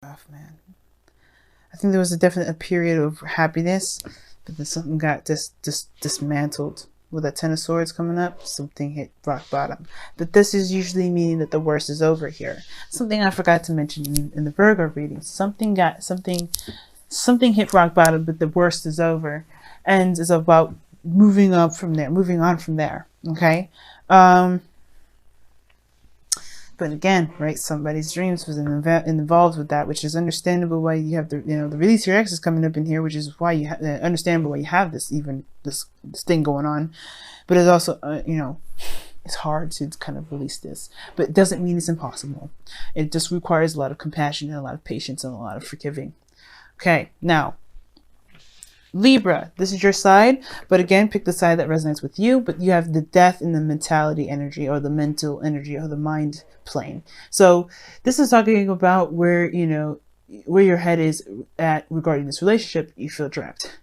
Rough, man. I think there was a period of happiness, but then something got dismantled. With that Ten of Swords coming up, something hit rock bottom. But this is usually meaning that the worst is over here. Something I forgot to mention in the Virgo reading. Something hit rock bottom, but the worst is over, and is about moving on from there. Okay. But again, right, somebody's dreams was involved with that, which is understandable why you have the release your ex is coming up in here, which is why you have understandable why you have this thing going on. But it's also it's hard to kind of release this, but it doesn't mean it's impossible. It just requires a lot of compassion and a lot of patience and a lot of forgiving. Okay, now Libra, this is your side, but again, pick the side that resonates with you. But you have the death in the mentality energy, or the mental energy, or the mind plane. So this is talking about where your head is at regarding this relationship. You feel trapped,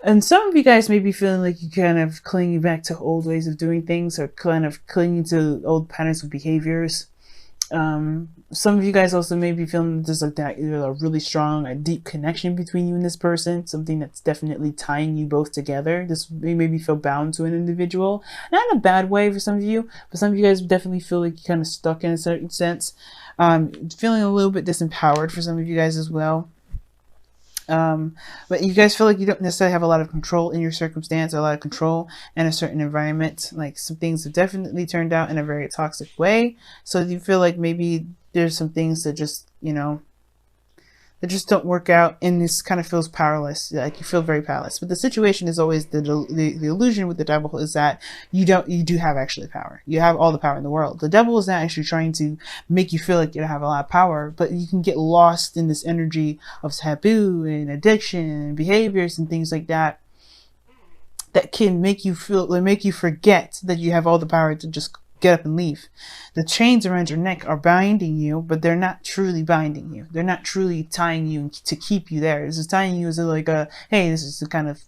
and some of you guys may be feeling like you kind of clinging back to old ways of doing things, or kind of clinging to old patterns of behaviors. Some of you guys also may be feeling there's like that, a really strong, a deep connection between you and this person, something that's definitely tying you both together. This may maybe feel bound to an individual, not in a bad way for some of you, but some of you guys definitely feel like you're kind of stuck in a certain sense. Feeling a little bit disempowered for some of you guys as well. But you guys feel like you don't necessarily have a lot of control in your circumstance, or a lot of control in a certain environment. Like some things have definitely turned out in a very toxic way. So you feel like maybe there's some things that just, that just don't work out, and this kind of feels powerless. Like you feel very powerless. But the situation is always the illusion with the devil is that you do have actually power. You have all the power in the world. The devil is not actually trying to make you feel like you have a lot of power, but you can get lost in this energy of taboo and addiction and behaviors and things like that can make you forget that you have all the power to just get up and leave. The chains around your neck are binding you, but they're not truly binding you. They're not truly tying you to keep you there. This is tying you as like hey, this is the kind of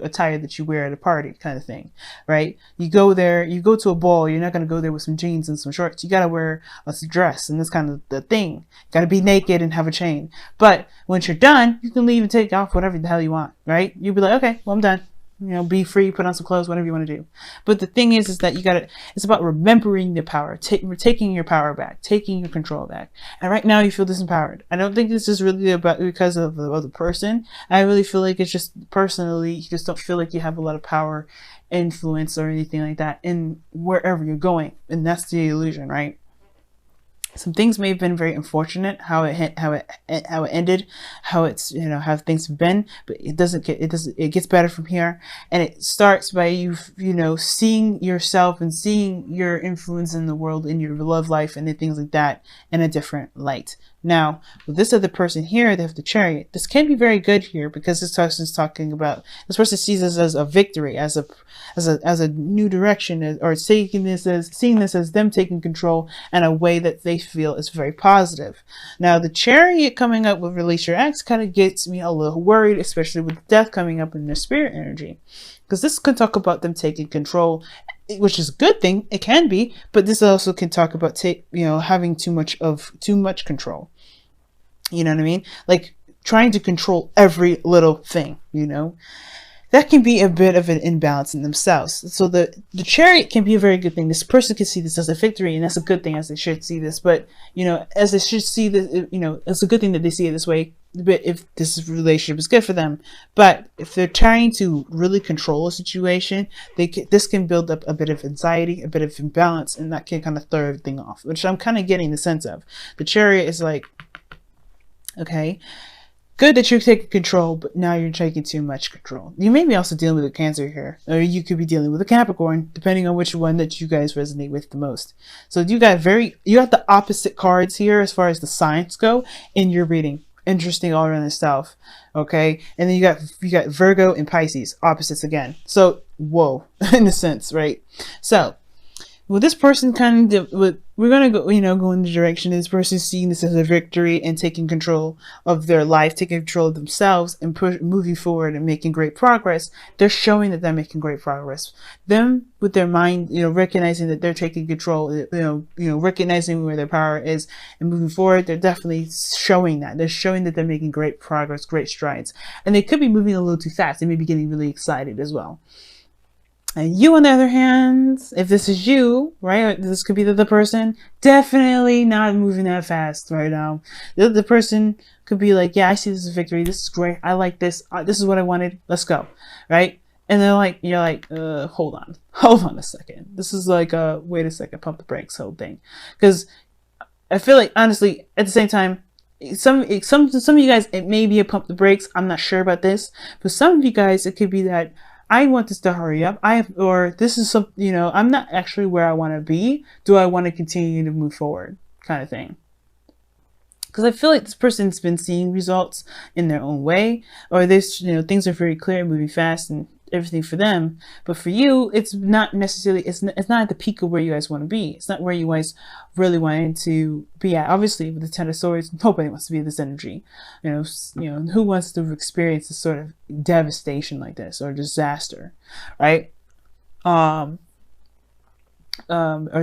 attire that you wear at a party kind of thing, right? You go to a ball, you're not going to go there with some jeans and some shorts. You got to wear a dress, and that's kind of the thing. Got to be naked and have a chain. But once you're done, you can leave and take off whatever the hell you want, right? You'll be like, okay, well, I'm done. Be free, put on some clothes, whatever you want to do. But the thing is that it's about remembering the power, taking your power back, taking your control back. And right now you feel disempowered. I don't think this is really about because of the other person. I really feel like it's just personally, you just don't feel like you have a lot of power, influence, or anything like that in wherever you're going. And that's the illusion, right? Some things may have been very unfortunate how it ended, how things have been, but it gets better from here. And it starts by you seeing yourself and seeing your influence in the world, in your love life and things like that in a different light. Now, with this other person here, they have the Chariot. This can be very good here because this person is talking about, this person sees this as a victory, as a new direction, or seeing this as them taking control in a way that they feel is very positive. Now, the Chariot coming up with Release Your Ex kind of gets me a little worried, especially with death coming up in their spirit energy, because this can talk about them taking control, which is a good thing. It can be, but this also can talk about having too much control. You know what I mean? Like trying to control every little thing, that can be a bit of an imbalance in themselves. So the Chariot can be a very good thing. This person can see this as a victory, and that's a good thing, as they should see this. But, as they should see this, it's a good thing that they see it this way. But if this relationship is good for them, but if they're trying to really control a situation, this can build up a bit of anxiety, a bit of imbalance, and that can kind of throw everything off, which I'm kind of getting the sense of. The Chariot is like, okay, good that you're taking control, but now you're taking too much control. You may be also dealing with a Cancer here, or you could be dealing with a Capricorn, depending on which one that you guys resonate with the most. So you got the opposite cards here as far as the signs go in your reading. Interesting all around itself. Okay, and then you got Virgo and Pisces, opposites again. So whoa, in a sense, right? So Well, this person kind of, we're going to go, go in the direction of this person seeing this as a victory and taking control of their life, taking control of themselves and moving forward and making great progress. They're showing that they're making great progress. Them with their mind, recognizing that they're taking control, recognizing where their power is and moving forward. They're definitely showing that. They're showing that they're making great progress, great strides. And they could be moving a little too fast. They may be getting really excited as well. And you, on the other hand, if this is you, right, this could be the person, definitely not moving that fast right now. The person could be like, yeah, I see this as victory. This is great. I like this. This is what I wanted. Let's go. Right? And they're like, you're like, hold on a second. This is like, wait a second, pump the brakes whole thing. Because I feel like, honestly, at the same time, some of you guys, it may be a pump the brakes. I'm not sure about this. But some of you guys, it could be that, I want this to hurry up. Or this is some, I'm not actually where I want to be. Do I want to continue to move forward, kind of thing? Because I feel like this person's been seeing results in their own way, or this, things are very clear, moving fast and everything for them. But for you, it's not necessarily, it's not at the peak of where you guys want to be. It's not where you guys really wanted to be at. Obviously, with the Ten of Swords, nobody wants to be in this energy. Who wants to experience this sort of devastation like this or disaster, right? Or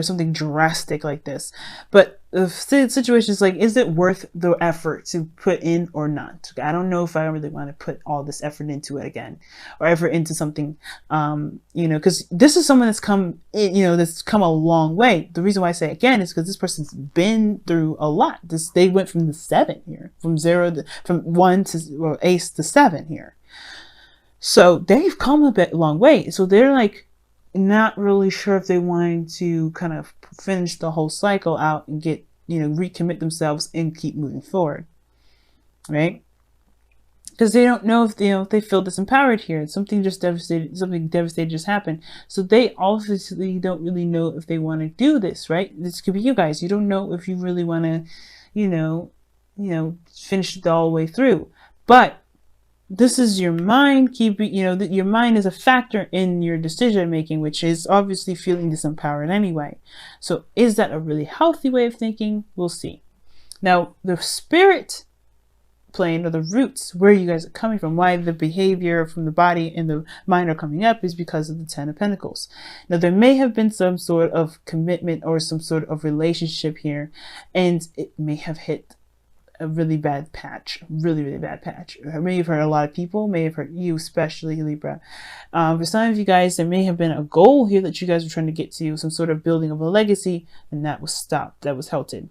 something drastic like this. But the situation is like, is it worth the effort to put in or not? I don't know if I really want to put all this effort into it again, or effort into something, because this is someone that's come in, that's come a long way. The reason why I say again is because this person's been through a lot. They went from the 7 here, from 1 to ace to 7 here. So they've come a long way. So they're like, not really sure if they wanted to kind of finish the whole cycle out and get, recommit themselves and keep moving forward, right? Because they don't know if they feel disempowered here. Something devastating just happened. So they obviously don't really know if they want to do this, right? This could be you guys. You don't know if you really want to, finish it all the way through. But this is your mind your mind is a factor in your decision making, which is obviously feeling disempowered anyway. So is that a really healthy way of thinking? We'll see. Now, the spirit plane, or the roots where you guys are coming from, why the behavior from the body and the mind are coming up, is because of the Ten of Pentacles. Now, there may have been some sort of commitment or some sort of relationship here, and it may have hit a really bad patch, really bad patch. It may have hurt a lot of people, may have hurt you, especially Libra. For some of you guys, there may have been a goal here that you guys were trying to get to, some sort of building of a legacy, and that was stopped, that was halted.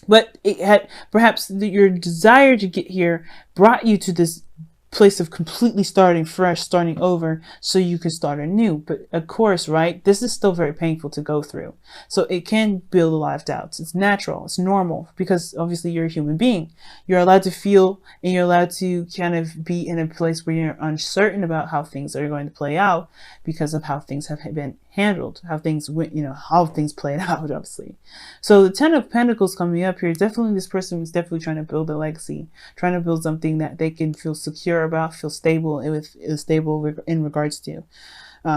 But it had, perhaps your desire to get here brought you to this place of completely starting fresh, starting over, so you can start anew. But of course, right, this is still very painful to go through. So it can build a lot of doubts. It's natural, it's normal, because obviously you're a human being. You're allowed to feel, and you're allowed to kind of be in a place where you're uncertain about how things are going to play out because of how things have been handled, how things went, how things played out, obviously. So the Ten of Pentacles coming up here, definitely this person is definitely trying to build a legacy, trying to build something that they can feel secure about, feel stable in regards to.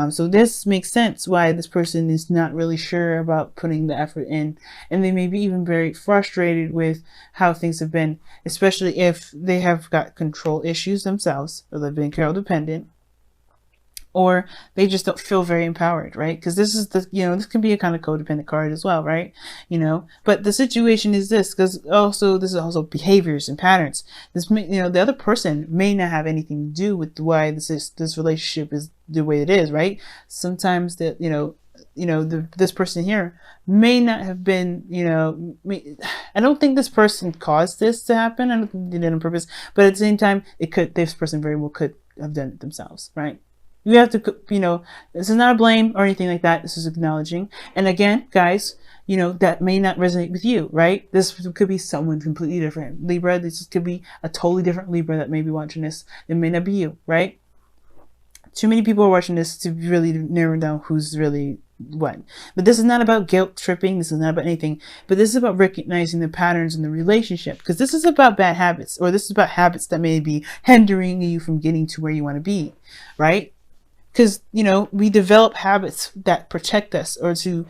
So this makes sense why this person is not really sure about putting the effort in, and they may be even very frustrated with how things have been, especially if they have got control issues themselves, or they've been codependent, or they just don't feel very empowered, right? Because this is the, this can be a kind of codependent card as well, right? But the situation is this, because this is also behaviors and patterns. This may, the other person may not have anything to do with why this relationship is the way it is, right? Sometimes that, this person here may not have been, I don't think this person caused this to happen. I don't think they did it on purpose, but at the same time, this person very well could have done it themselves, right? You have to, this is not a blame or anything like that. This is acknowledging. And again, guys, that may not resonate with you, right? This could be someone completely different. Libra, this could be a totally different Libra that may be watching this. It may not be you, right? Too many people are watching this to really narrow down who's really what. But this is not about guilt tripping. This is not about anything. But this is about recognizing the patterns in the relationship. Because this is about bad habits. Or this is about habits that may be hindering you from getting to where you want to be, right? because, you know, we develop habits that protect us, or to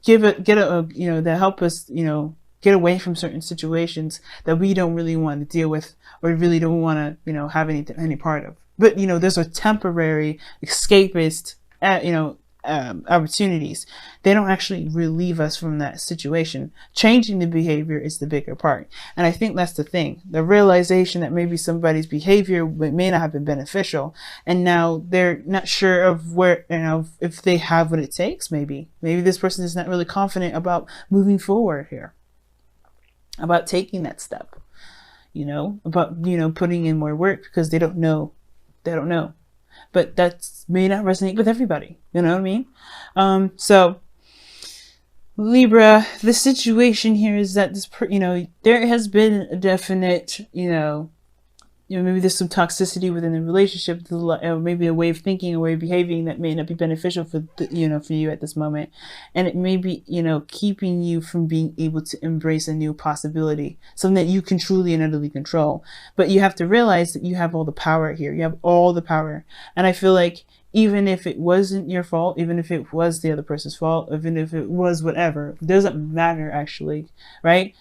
you know, that help us, you know, get away from certain situations that we don't really want to deal with, or really don't want to, you know, have any part of. But, you know, there's a temporary escapist, you know, opportunities. They don't actually relieve us from that situation. Changing the behavior is the bigger part. And I think that's the thing. The realization that maybe somebody's behavior may not have been beneficial, and now they're not sure of where, you know, if they have what it takes. Maybe this person is not really confident about moving forward here, about taking that step, you know, about, you know, putting in more work, because they don't know. But that may not resonate with everybody. You know what I mean? So Libra, the situation here is that you know, there has been a definite, you know, maybe there's some toxicity within the relationship, or maybe a way of thinking, a way of behaving that may not be beneficial for you know, for you at this moment, and it may be, you know, keeping you from being able to embrace a new possibility, something that you can truly and utterly control. But you have to realize that you have all the power here. You have all the power, and I feel like even if it wasn't your fault, even if it was the other person's fault, even if it was whatever, it doesn't matter actually, right?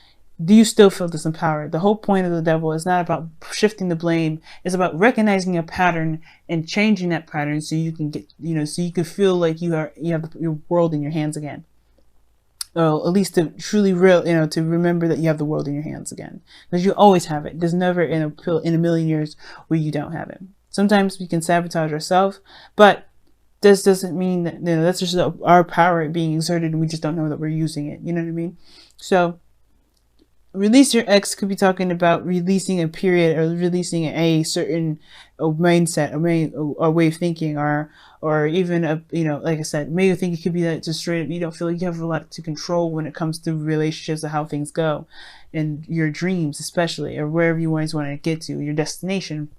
Do you still feel disempowered? The whole point of the devil is not about shifting the blame. It's about recognizing a pattern and changing that pattern, so you can get, you know, so you can feel like you have your world in your hands again. Well, at least to truly you know, to remember that you have the world in your hands again, because you always have it. There's never in a million years where you don't have it. Sometimes we can sabotage ourselves, but this doesn't mean that, you know, that's just our power being exerted, and we just don't know that we're using it. You know what I mean? So release your ex could be talking about releasing a period, or releasing a certain mindset, a way of thinking, or even a, you know, like I said, maybe you think it could be that just straight up you don't feel like you have a lot to control when it comes to relationships, or how things go, and your dreams especially, or wherever you always want to get to, your destination,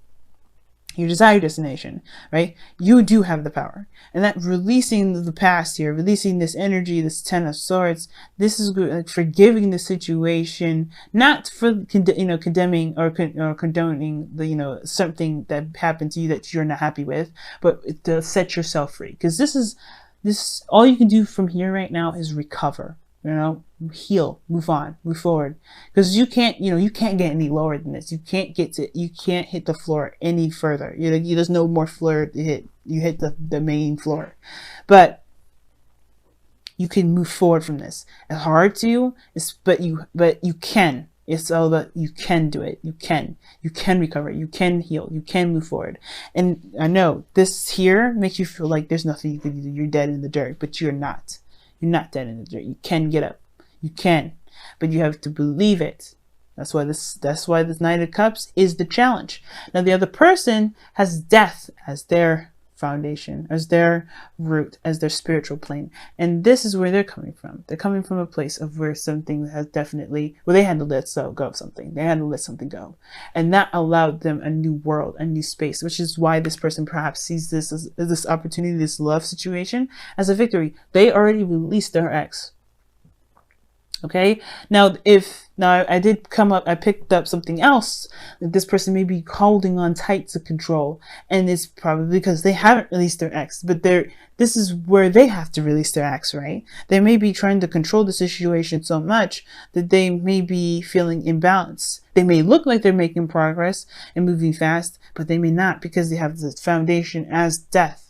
your desired destination, right? You do have the power. And that releasing the past here, releasing this energy, this 10 of Swords, this is good, like forgiving the situation, not for, you know, condemning or condoning the, you know, something that happened to you that you're not happy with, but to set yourself free. Because this all you can do from here right now is recover. You know, heal, move on, move forward, because you can't, you know, you can't get any lower than this. You can't hit the floor any further. You know, there's no more floor to hit. You hit the main floor, but you can move forward from this. It's hard to, but you can. It's all about, you can do it. You can recover. You can heal. You can move forward. And I know this here makes you feel like there's nothing you can do. You're dead in the dirt, but you're not. You're not dead in the dirt. You can get up. You can, but you have to believe it. That's why this Knight of Cups is the challenge. Now the other person has death as their foundation, as their root, as their spiritual plane, and this is where they're coming from. They're coming from a place of where something has definitely, well, they had to let go of something. They had to let something go, and that allowed them a new world, a new space, which is why this person perhaps sees this as this opportunity, this love situation, as a victory. They already released their ex. Okay, now I picked up something else that this person may be holding on tight to control, and it's probably because they haven't released their ex, but this is where they have to release their ex, right? They may be trying to control the situation so much that they may be feeling imbalanced. They may look like they're making progress and moving fast, but they may not, because they have the foundation as death.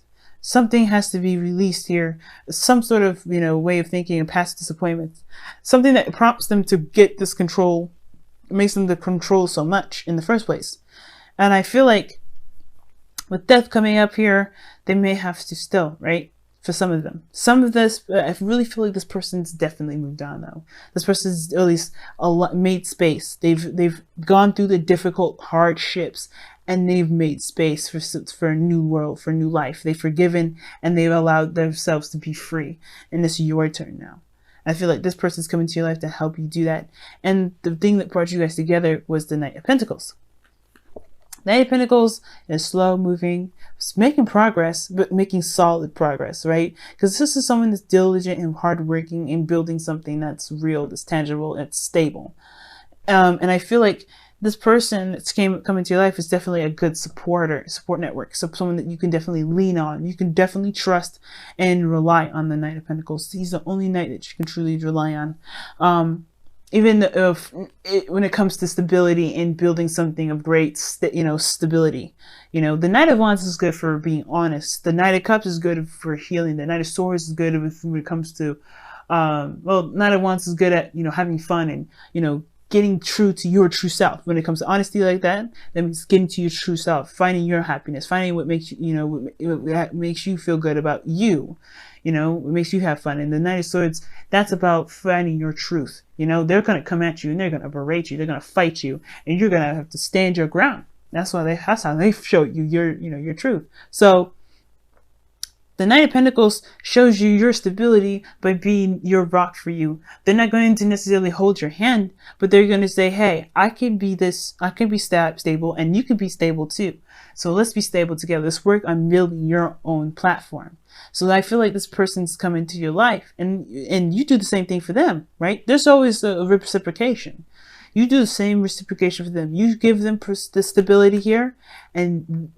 Something has to be released here, some sort of, you know, way of thinking, and past disappointments, something that prompts them to get this control, makes them to control so much in the first place. And I feel like with death coming up here, they may have to still, right? For some of them, I really feel like this person's definitely moved on though. This person's at least made space. They've gone through the difficult hardships, and they've made space for a new world, for a new life. They've forgiven, and they've allowed themselves to be free. And it's your turn now. I feel like this person's coming to your life to help you do that. And the thing that brought you guys together was the Knight of Pentacles. Knight of Pentacles is slow moving, it's making progress, but making solid progress, right? Because this is someone that's diligent and hardworking in building something that's real, that's tangible, that's stable. And I feel like this person that's come into your life is definitely a good support network. So someone that you can definitely lean on. You can definitely trust and rely on the Knight of Pentacles. He's the only knight that you can truly rely on. Even if when it comes to stability and building something of great, stability, the Knight of Wands is good for being honest. The Knight of Cups is good for healing. The Knight of Swords is good when it comes to, Knight of Wands is good at, having fun and, getting true to your true self. When it comes to honesty like that means getting to your true self, finding your happiness, finding what makes you, what makes you feel good about you. What makes you have fun. And the Knight of Swords, that's about finding your truth. They're going to come at you and they're going to berate you. They're going to fight you and you're going to have to stand your ground. That's how they show you your truth. So the Knight of Pentacles shows you your stability by being your rock for you. They're not going to necessarily hold your hand, but they're going to say, hey, I can be stable and you can be stable too. So let's be stable together. Let's work on building your own platform. So I feel like this person's come into your life and you do the same thing for them, right? There's always a reciprocation. You do the same reciprocation for them. You give them the stability here and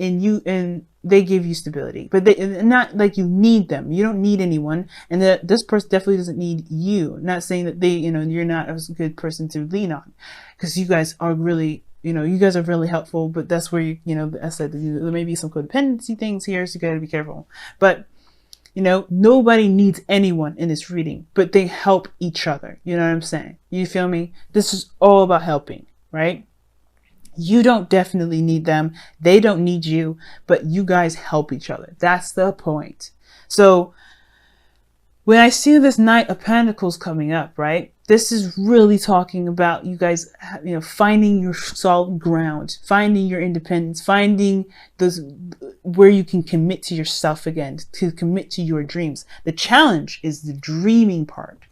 they give you stability, but not like you need them. You don't need anyone. And that this person definitely doesn't need you. Not saying that you're not a good person to lean on, because you guys are really, you guys are really helpful, but that's where I said there may be some codependency things here. So you gotta be careful, but nobody needs anyone in this reading, but they help each other. You know what I'm saying? You feel me? This is all about helping, right? You don't definitely need them. They don't need you, but you guys help each other. That's the point. So when I see this Knight of Pentacles coming up, right? This is really talking about you guys, finding your solid ground, finding your independence, finding where you can commit to yourself again, to commit to your dreams. The challenge is the dreaming part,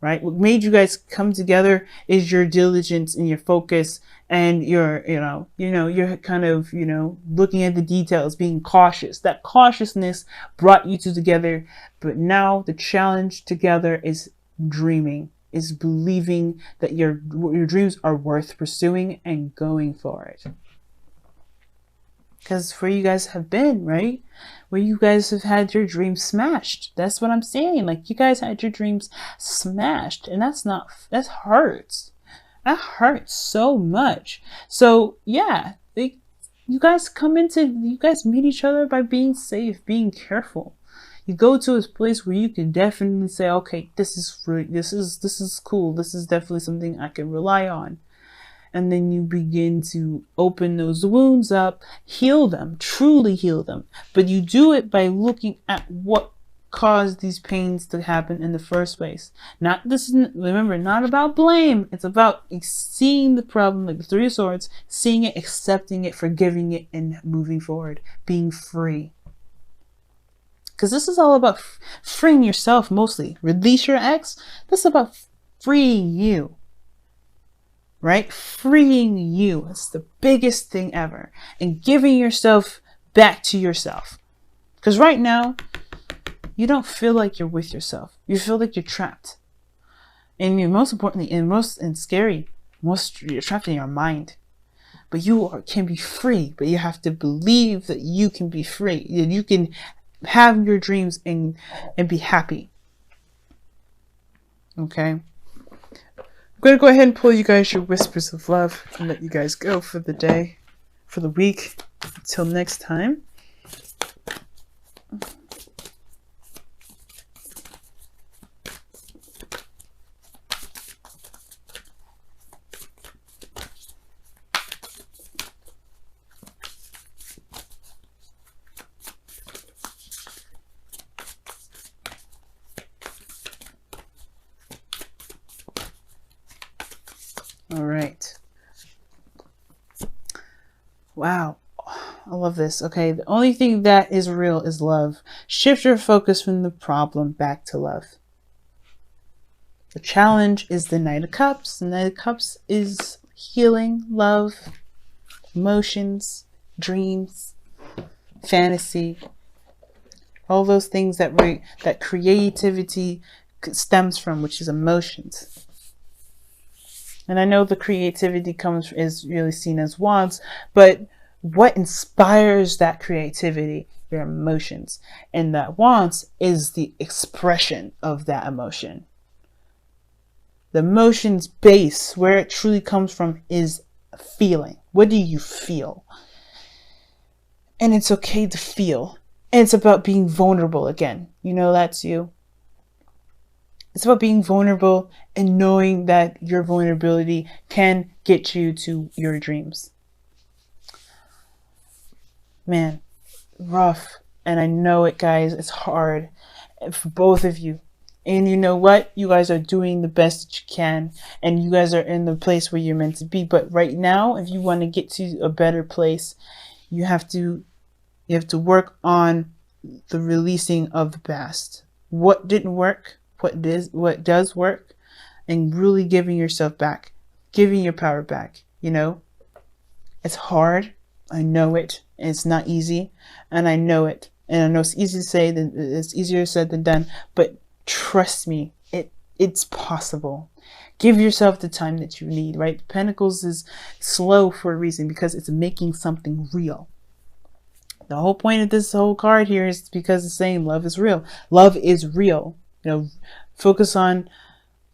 right? What made you guys come together is your diligence and your focus and your, you're kind of, looking at the details, being cautious. That cautiousness brought you two together. But now the challenge together is dreaming, is believing that your dreams are worth pursuing and going for it. Because where you guys have been, right? Where you guys have had your dreams smashed. That's what I'm saying. Like, you guys had your dreams smashed. And that hurts. That hurts so much. So yeah, you guys meet each other by being safe, being careful. You go to a place where you can definitely say, okay, this is cool. This is definitely something I can rely on. And then you begin to open those wounds up, heal them, truly heal them. But you do it by looking at what caused these pains to happen in the first place. Remember, not about blame. It's about seeing the problem, like the Three of Swords, seeing it, accepting it, forgiving it, and moving forward, being free. Because this is all about freeing yourself mostly. Release your ex. This is about freeing you. Right? Freeing you. It's the biggest thing ever. And giving yourself back to yourself. Because right now, you don't feel like you're with yourself. You feel like you're trapped. And most importantly, you're trapped in your mind. But you can be free. But you have to believe that you can be free. That you can have your dreams and be happy. Okay? I'm going to go ahead and pull you guys your whispers of love and let you guys go for the day, for the week. Until next time. All right. Wow. I love this. Okay. The only thing that is real is love. Shift your focus from the problem back to love. The challenge is the Knight of Cups. The Knight of Cups is healing, love, emotions, dreams, fantasy, all those things that creativity stems from, which is emotions. And I know the creativity is really seen as wants, but what inspires that creativity? Your emotions. And that wants is the expression of that emotion. The emotion's base, where it truly comes from, is feeling. What do you feel? And it's okay to feel. And it's about being vulnerable again. You know, that's you. It's about being vulnerable and knowing that your vulnerability can get you to your dreams. Man, rough. And I know it, guys. It's hard for both of you. And you know what? You guys are doing the best that you can. And you guys are in the place where you're meant to be. But right now, if you want to get to a better place, you have to work on the releasing of the past. What didn't work? What does work, and really giving yourself back, giving your power back. You know, it's hard. I know it. It's not easy, and I know it. And I know it's easy to say than it's easier said than done. But trust me, it's possible. Give yourself the time that you need. Right? Pentacles is slow for a reason, because it's making something real. The whole point of this whole card here is because it's saying love is real. Love is real. You know, focus on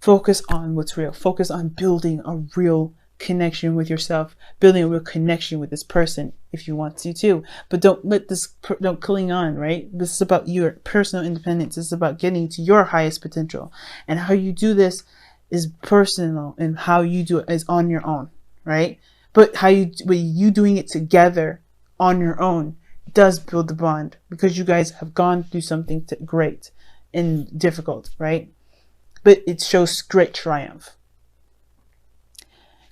what's real. Focus on building a real connection with yourself, building a real connection with this person if you want to too. But don't cling on, right? This is about your personal independence. This is about getting to your highest potential. And how you do this is personal, and how you do it is on your own, right? But you doing it together on your own does build the bond, because you guys have gone through something great and difficult, right? But it shows great triumph.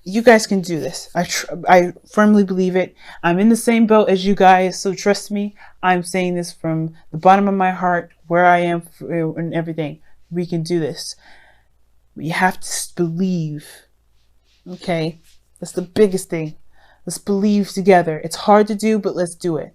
You guys can do this. I firmly believe it. I'm in the same boat as you guys, so trust me. I'm saying this from the bottom of my heart, where I am and everything. We can do this. We have to believe. Okay? That's the biggest thing. Let's believe together. It's hard to do, but let's do it.